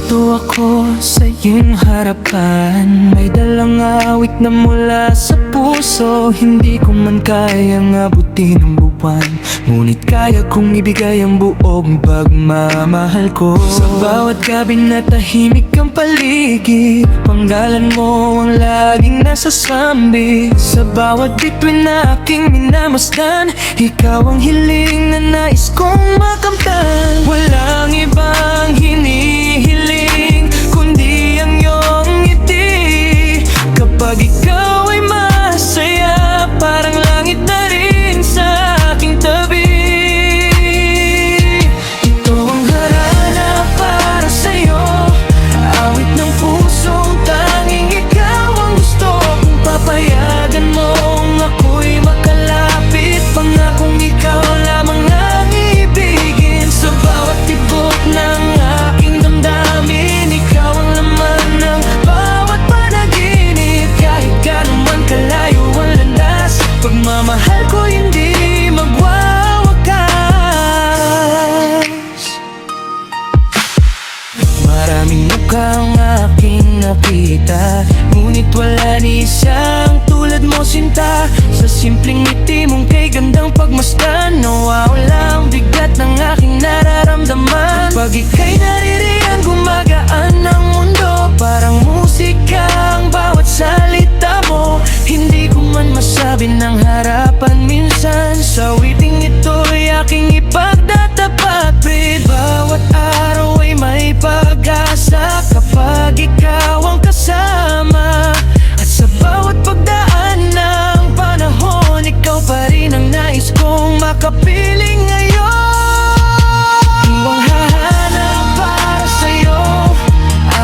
Narito ako sa iyong harapan, may dalang awit na mula sa puso. Hindi ko man kayang abutin ang buwan, ngunit kaya kong ibigay ang buong pagmamahal ko. Sa bawat gabi na tahimik ang paligid, panggalan mo ang laging nasasambi. Sa bawat bituin na aking minamasdan, ikaw ang hiling na nais kong makamtan. Walang ibang hinihiling kundi ang iyong ngiti. Kapag ikaw ay masaya, parang langit na rin sa aking tabi. Ito ang harana para sa'yo, awit ng pusong tanging ikaw ang gusto kong papayagan mong ako'y makalapit. Pangakong ikaw lamang ang ibigin. Sa bawat tibok ng aking damdamin, ikaw ang laman ng bawat panaginip. Kahit gaano man kalayo ang landas, pagmamahal ko hindi magwawakas. Maraming mukha ang aking nakita, ngunit wala ni isang tulad mo, sinta. Sa simpleng ngiti mong kay gandang pagmasdan, nawawala ang bigat ng aking nararamdaman. Pag ika'y naririyan, gumagaan ang mundo. Parang musika ang bawat salita mo. Hindi ko man masabi ng harapan minsan, sa witing ito'y aking ipagtatapat. Bawat araw ay may pag-asa kapag ikaw ang kasama. At sa bawat pagdaan ng panahon, ikaw pa rin ang nais kong makapiling ngayon. Huwag hahanap para sa'yo,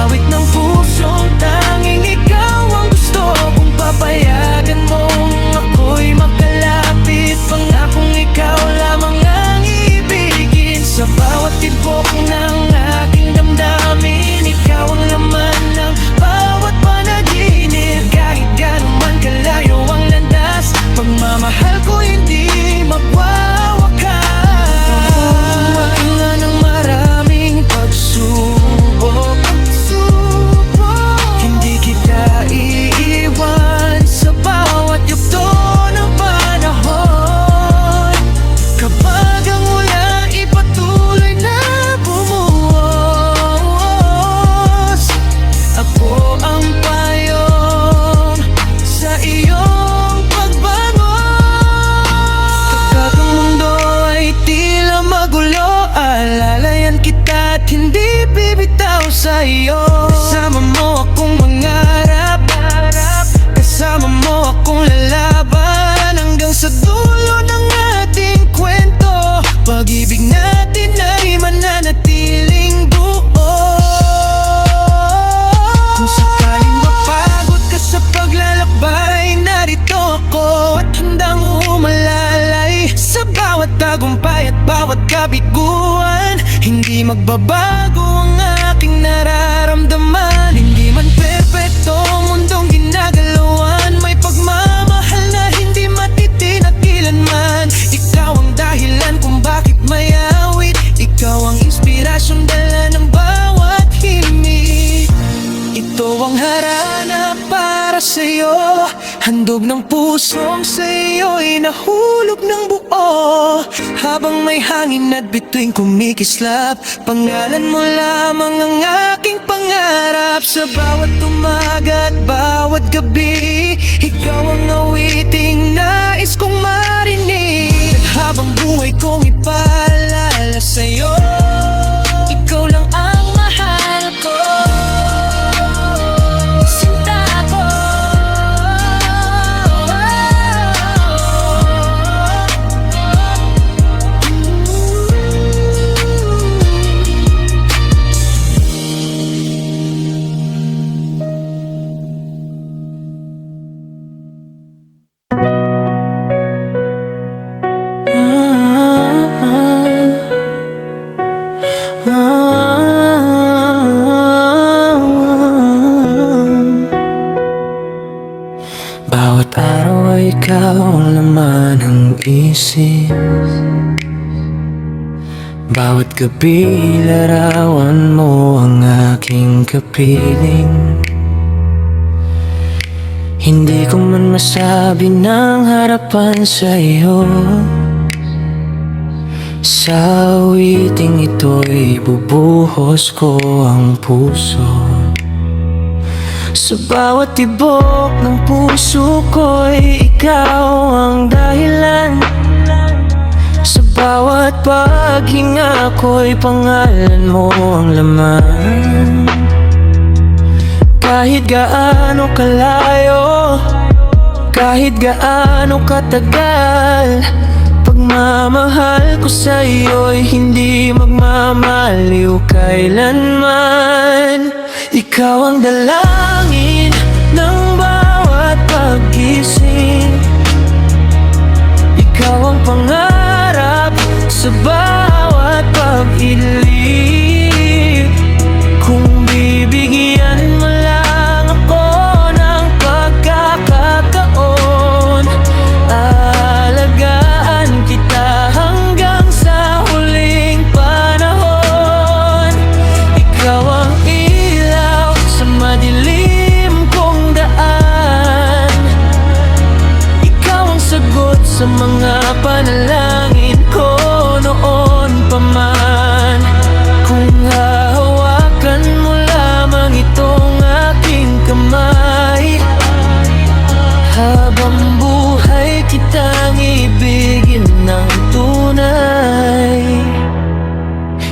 awit ng pusong tanging ikaw ang gusto kong papayagan mong ako'y makalapit. Pangakong ikaw lamang ang ibigin. Sa bawat tibok ng aking damdamin, ikaw ang laman ng bawat panaginip. Kahit gaano man kalayo ang landas, pagmamahal ko hindi magwawakas. Mga ng maraming pagsubok, hindi kita iiwan sa bawat yugto ng panahon. Kapag ang ulan ipatuloy na bumuhos, ako ang payong sa iyong pagbangon. Kapag ang mundo ay tila magulo, alalayan kita at hindi bibitaw sa iyo. Kasama mo akong mangarap, kasama mo akong lalaban hanggang sa dulo ng ating kwento. Pag-ibig natin ay mananatiling buo. Kung sakaling mapagod ka sa paglalakbay, narito ako at handang umalalay. Sa bawat tagumpay at bawat kabiguan, hindi magbabago ang aking nararamdaman. Hindi man perpekto ang mundong ginagalawan, may pagmamahal na hindi matitinag kailanman. Ikaw ang dahilan kung bakit may awit, ikaw ang inspirasyong dala ng bawat himig. Ito ang harana para sa'yo, handog ng pusong sa'yo'y nahulog ng buo. Habang may hangin at bituin kumikislap, pangalan mo lamang ang aking pangarap. Sa bawat umaga at bawat gabi, ikaw ang awiting nais kong marinig. At habang buhay kong ipaalala sa'yo, ikaw lang ang mahal ko. Sinta ko. Bawat araw ay ikaw ang laman ng isip, bawat Bawat gabi larawan mo ang aking kapiling. Hindi ko man masabi ng harapan sa iyo. Sa awiting ito'y bubuhos ko ang puso. Sa bawat tibok ng puso ko'y ikaw ang dahilan. Sa bawat paghinga ko'y pangalan mo ang laman. Kahit gaano kalayo, kahit gaano katagal, pagmamahal ko sa'yo'y hindi magmamaliw kailanman. Ikaw ang dalangin ng bawat paggising. Ikaw ang pangarap sa bawat pag-idlip. Kung bibigyan mo lang ako ng pagkakataon, aalagaan kita hanggang sa huling panahon. Ikaw ang ilaw sa madilim kong daan. Ikaw ang sagot sa mga panalangin ko noon pa man. Kung hahawakan mo lamang itong aking kamay, habang buhay kitang ibigin ng tunay.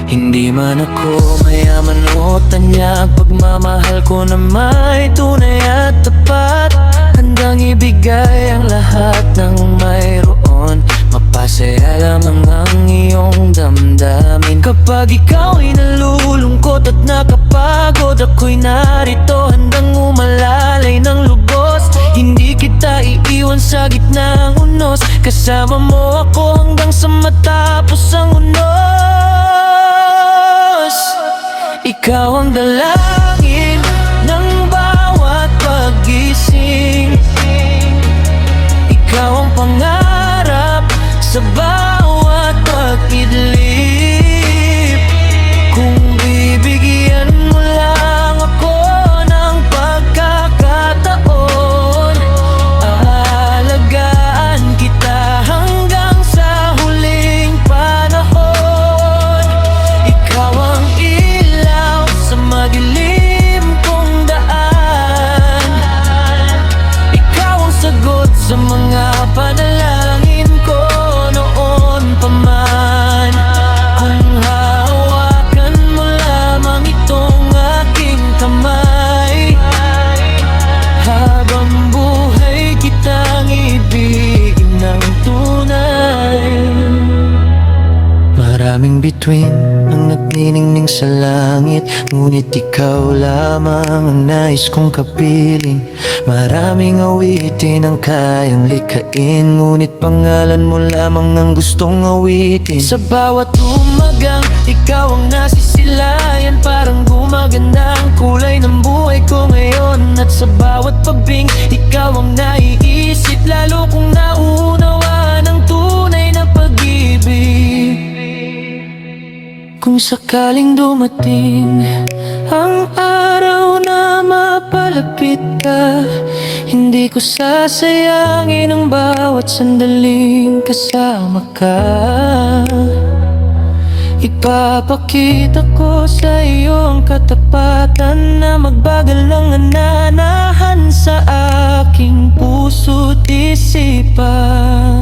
Hindi man ako mayaman o tanyag, pagmamahal ko na may tunay at tapat. Handang ibigay ang lahat ng mayroon, mapasaya lamang ang iyong damdamin. Kapag ikaw'y nalulungkot at nakapagod, ako'y narito handang umalalay ng lubos. Hindi kita iiwan sa gitna ng unos, kasama mo ako hanggang sa matapos ang unos. Ikaw ang dalangin ng bawat paggising. Ikaw ang pangarap sa bawat pag-idlip. Kung bibigyan mo lang ako ng pagkakataon, aalagaan kita hanggang sa huling panahon. Ikaw ang ilaw sa madilim kong daan. Ikaw ang sagot sa mga panalangin ko noon pa man. Kung hahawakan mo lamang itong aking kamay, habang buhay kitang ibigin ng tunay. Maraming bituin ang nagniningning sa langit, ngunit ikaw lamang ang nais kong kapiling. Maraming awitin ang kayang likain, ngunit pangalan mo lamang ang gustong awitin. Sa bawat umagang ikaw ang nasisilayan, parang gumaganda ang kulay ng buhay ko ngayon. At sa bawat pabing ikaw ang naiisip, lalo kong nauunawaan ang tunay na pag-ibig. Kung sakaling dumating ang araw na mapalapit ka, hindi ko sasayangin ang bawat sandaling kasama ka. Ipapakita ko sa iyo ang katapatan na magbagal ng nananahan sa aking puso't isipan.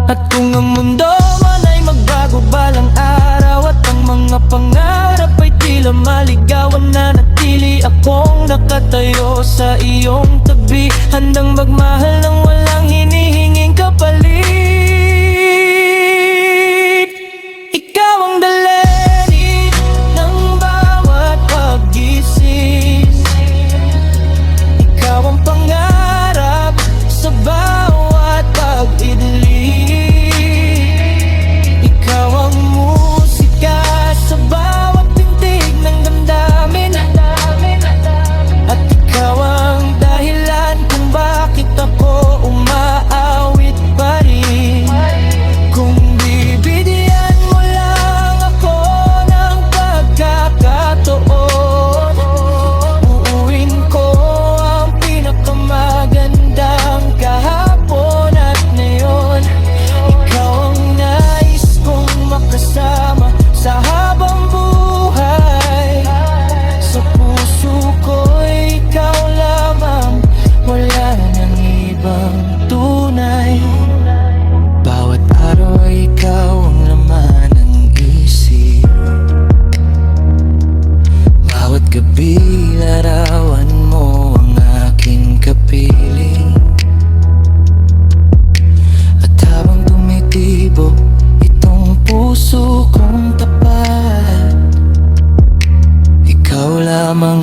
At kung ang mundo man ay magbago balang araw, at ang mga pangarap ay tila maligawan, na natili akong nakatayo sa iyong tabi, handang magmahal ng walang hinihinging kapalit. Ikaw ang dalangin ng bawat paggising. Ikaw ang pangarap sa bawat pag-idlip. Ikaw ang musika sa bawat tintig ng damdamin. At ikaw ang dahilan kung bakit ako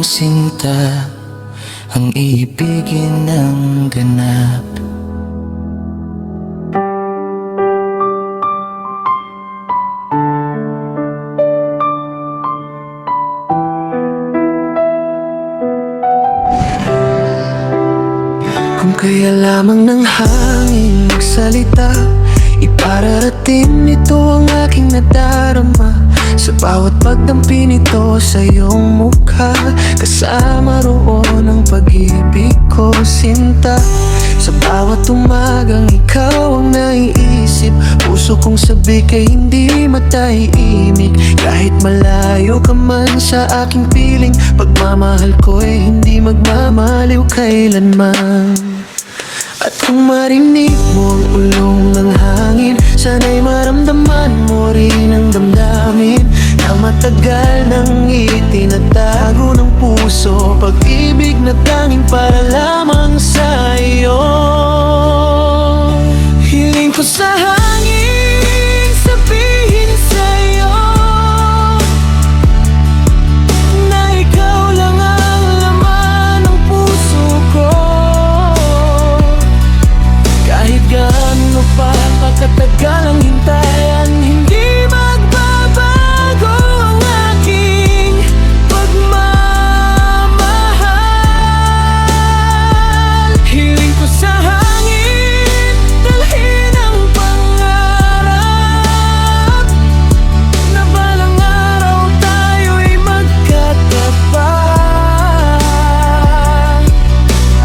sinta ang ibigin ng ganap. Kung kaya lamang ng hangin magsalita, ipararating nito ang aking nadarama. Sa bawat pagdampi nito sa iyong mukha, kasama roon ang pag-ibig ko, sinta. Sa bawat umagang ikaw ang naiisip, puso kong sabik ay hindi matahimik. Kahit malayo ka man sa aking piling, pagmamahal ko ay hindi magmamaliw kailanman. At kung marinig mo ang ulong ng hangin, sana'y maramdaman mo rin ang damdamin na matagal nang itinatago ng puso, pag-ibig na tanging para lamang sa iyo. Hiling ko sa hangin, sabihin sa'yo na ikaw lang ang laman ng puso ko. Kahit gaano pa kakatagal ang hintayan, hindi magbabago ang aking pagmamahal. Hiling ko sa hangin, dalhin ang pangarap na balang araw tayo'y magkatapat.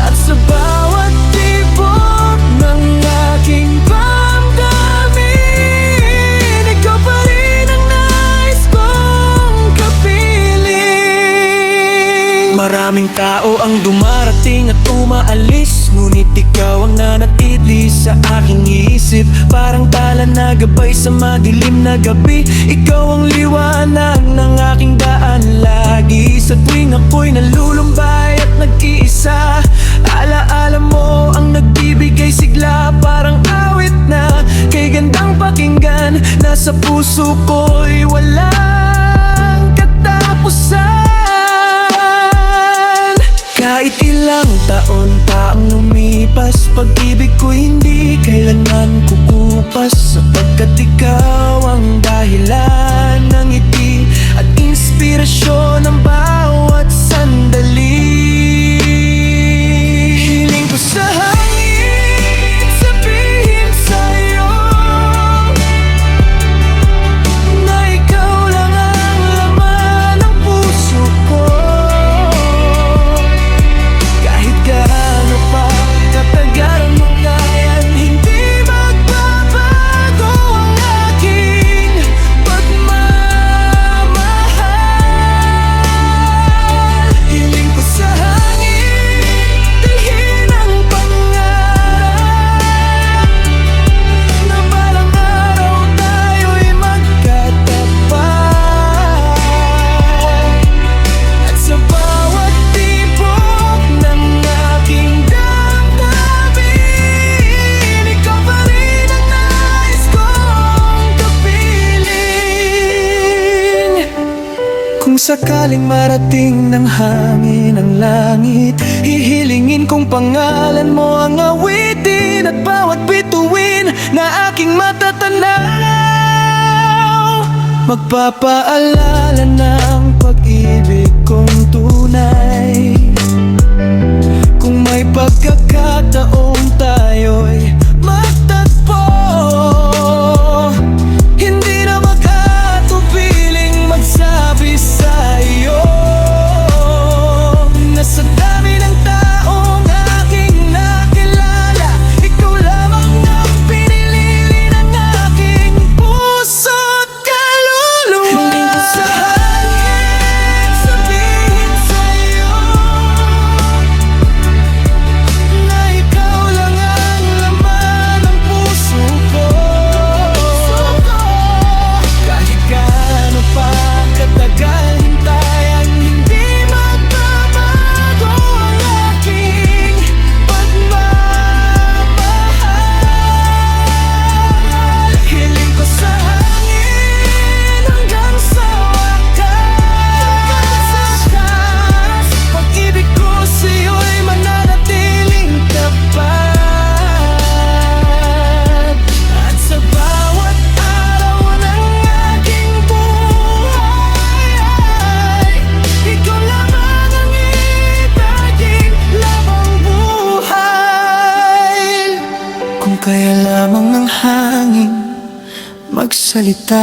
At sa bawat tibok ng aking damdamin, ikaw pa rin ang nais kong kapiling. Maraming tao ang dumarating at umaalis, ngunit ikaw ang nanatili sa aking isip. Parang tala na gabay sa madilim na gabi, ikaw ang liwanag ng aking daan lagi. Sa tuwing ako'y nalulumbay at nag-iisa, alaala mo ang nagbibigay sigla. Parang awit na kay gandang pakinggan, nasa puso ko'y walang katapusan. Kahit ilang taon pa ang lumipas, pag-ibig ko hindi kailanman kukupas, sapagkat ikaw ang dahilan ng ngiti at inspirasyon ng bawat sandali. Hiling ko sa hangin, sabihin sa'yo na ikaw lang ang laman ng puso ko. Kahit gaano pa katagal ang magayan, hindi magbabago ang aking pagmamahal. Hiling ko sa hangin, dalhin ang pangarap na balang araw tayo'y magkatapat. At sa bawat tibok ng aking damdamin, ikaw pa rin ang nais kong kapiling. Kung sakaling marating ng hangin ang langit, hihilingin kong pangalan mo ang awitin at bawat bituin na aking matatanaw. Magpapaalala ng pag-ibig kong tunay. Kung may pagkakataong tayo'y magtagpo, hindi na makatupiling magsabi sa'yo na sa dami ng taong aking nakilala, ikaw lamang ang pinili ng aking puso't kaluluwa. Hiling ko sa hangin, sabihin sa'yo na ikaw lang ang laman salita.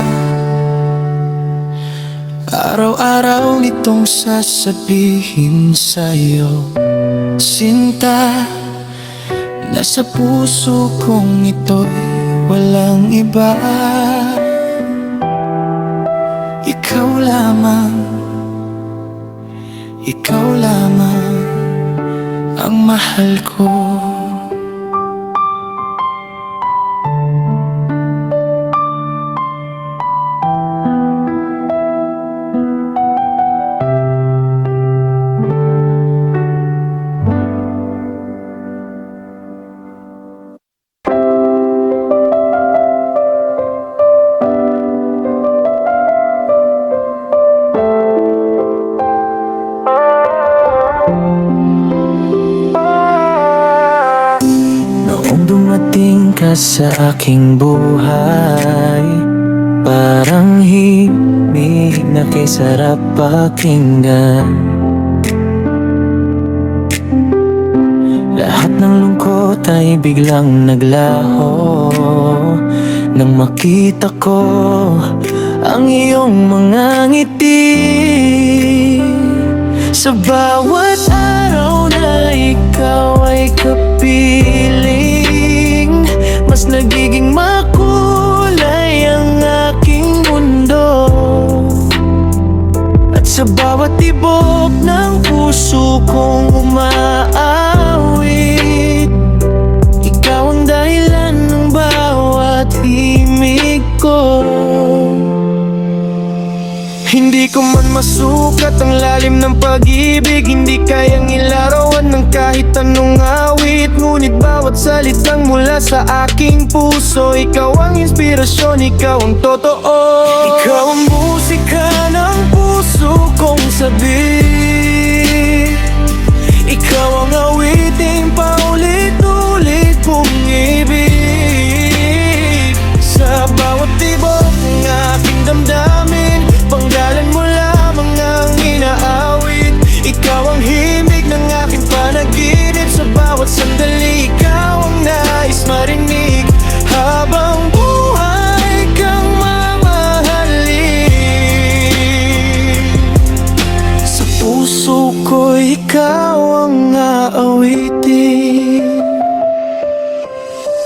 Araw-araw nitong sasabihin sa'yo, sinta, nasa puso kong ito'y walang iba. Ikaw lamang, ikaw lamang ang mahal ko. Noong dumating ka sa aking buhay, parang himig na kay sarap pakinggan. Lahat ng lungkot ay biglang naglaho nang makita ko ang iyong mga ngiti. Sa bawat araw na ikaw ay kapiling, mas nagiging makulay ang aking mundo. At sa bawat tibok ng puso kong umaawit, ikaw ang dahilan ng bawat himig ko. Hindi ko man masukat ang lalim ng pag-ibig, hindi kayang ilarawan ng kahit anong awit. Ngunit bawat salitang mula sa aking puso, ikaw ang inspirasyon, ikaw ang totoo. Ikaw ang musika ng puso kong sabi, ikaw ang awiting paulit-ulit kong ibig. Sa bawat tibok ng aking damdamin, panggalan mo lamang ang inaawit. Ikaw ang himig ng aking panaginip. Sa bawat sandali, ikaw ang nais marinig. Habang buhay kang mamahalin, sa puso ko ikaw ang aawitin.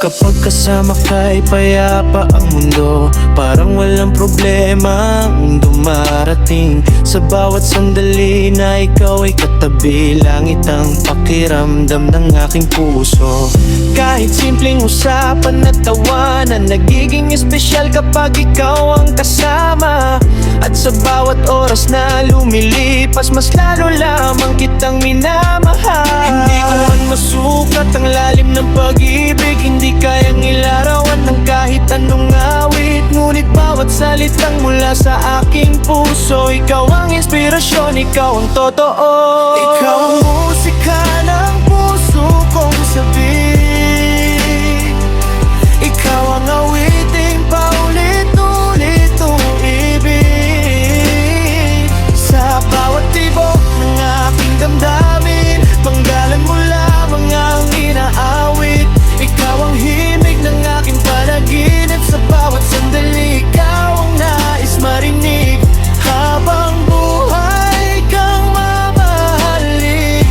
Kapag kasama ka'y payapa ang mundo, parang walang problema ang dumarating. Sa bawat sandali na ikaw ay katabi, langit ang pakiramdam ng aking puso. Kahit simpleng usapan at tawanan, nagiging espesyal kapag ikaw ang kasama. At sa bawat oras na lumilipas, mas lalo lamang kitang minamahal. Hindi ko man masukat ang lalim ng pag-ibig, hindi kayang ilarawan ng kahit anong awit. Ngunit bawat salitang mula sa aking puso, ikaw ang inspirasyon, ikaw ang totoo. Ikaw ang musika ng puso kong sabi, ikaw ang awiting paulit-ulit kong ibig. Sa bawat tibok ng aking damdamin, panggalan mo lamang ang inaawit. Ikaw ang himig ng aking panaginip. Sa bawat sandali, ikaw ang nais marinig. Habang buhay kang mamahalin,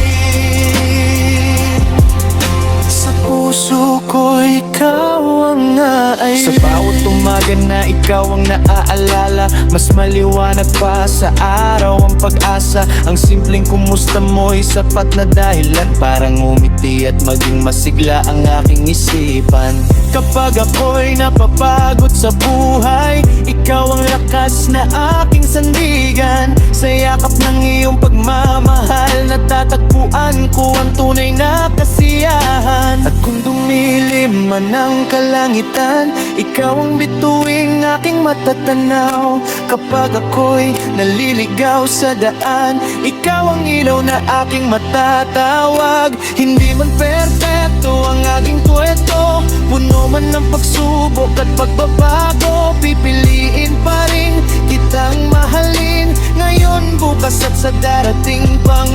sa puso ko ikaw ang nais. Sa bawat umaga na ikaw ang naaalala, mas maliwanag pa sa araw ang pag-asa. Ang simpleng kumusta mo'y sapat na dahilan, parang umiti at maging masigla ang aking isipan. Kapag ako'y napapagod sa buhay, ikaw ang lakas na aking sandigan. Sa yakap ng iyong pagmamahal, natatagpuan ko ang tunay na kasiyahan. At kung dumilim man ang kalangitan, ikaw ang bituing aking matatanaw. Kapag ako'y naliligaw sa daan, ikaw ang ilaw na aking matatawag. Hindi man perpekto ang aking kwento, puno man ng pagsubok at pagbabago, pipiliin pa rin kitang mahalin. Ngayon, bukas at sa darating pang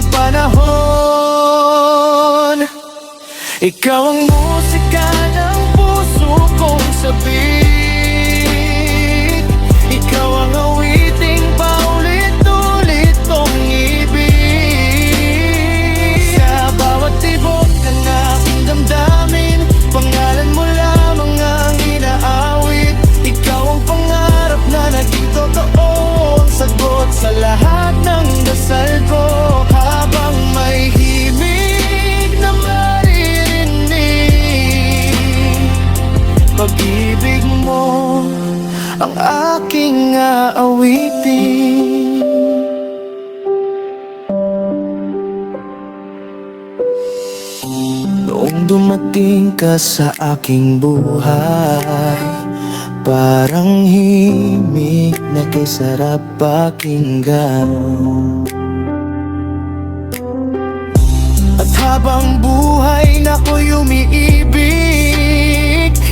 panahon. Ikaw ang musika ng puso kong sabi, awitin. Noong dumating ka sa aking buhay, parang himig na kay sarap pakinggan. At habang buhay na ko'y umiibig,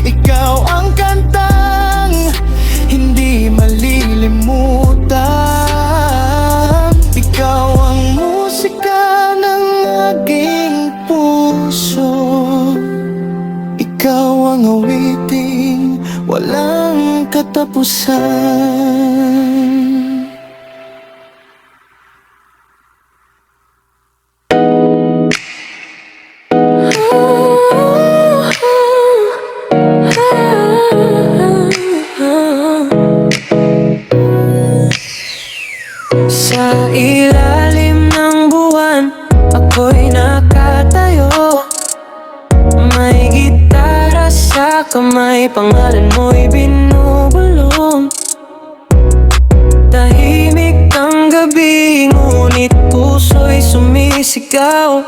ikaw ang kantang hindi malilimutan. Ikaw ang musika ng aking puso, ikaw ang awiting walang katapusan. Sa ilalim ng buwan, ako'y nakatayo. May gitara sa kamay, pangalan mo'y binubulong. Tahimik ang gabi, ngunit puso'y sumisigaw.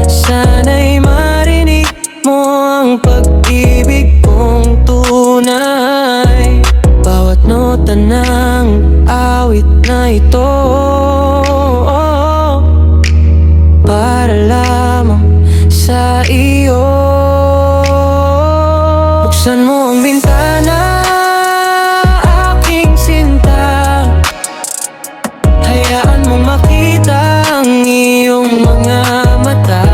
Sana'y marinig mo ang pag-ibig kong tunay. Bawat nota ng awit na ito, para lamang sa iyo. Buksan mo ang bintana, aking sinta. Hayaan mong makita ang iyong mga mata.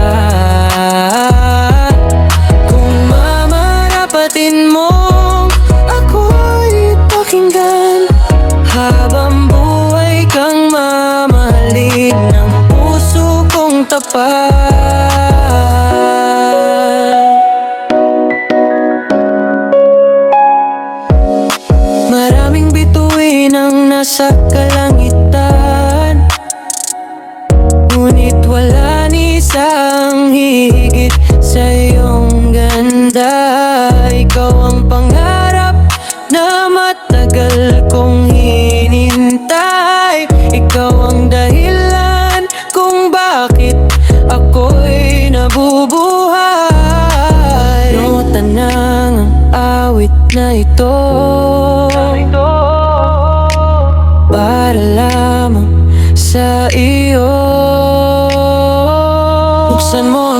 Kung mamarapatin mo, ako'y pakinggan. Habang buhay kang mamahalin ng puso kong tapat. Maraming bituin ang nasa kalangitan, ngunit wala ni isang higit sa iyong ganda. Ikaw ang pangarap na matagal kong hinintay. Ikaw ang dahilan kung bakit ako'y nabubuhay. Nota ng awit na ito, para lamang sa iyo. Buksan mo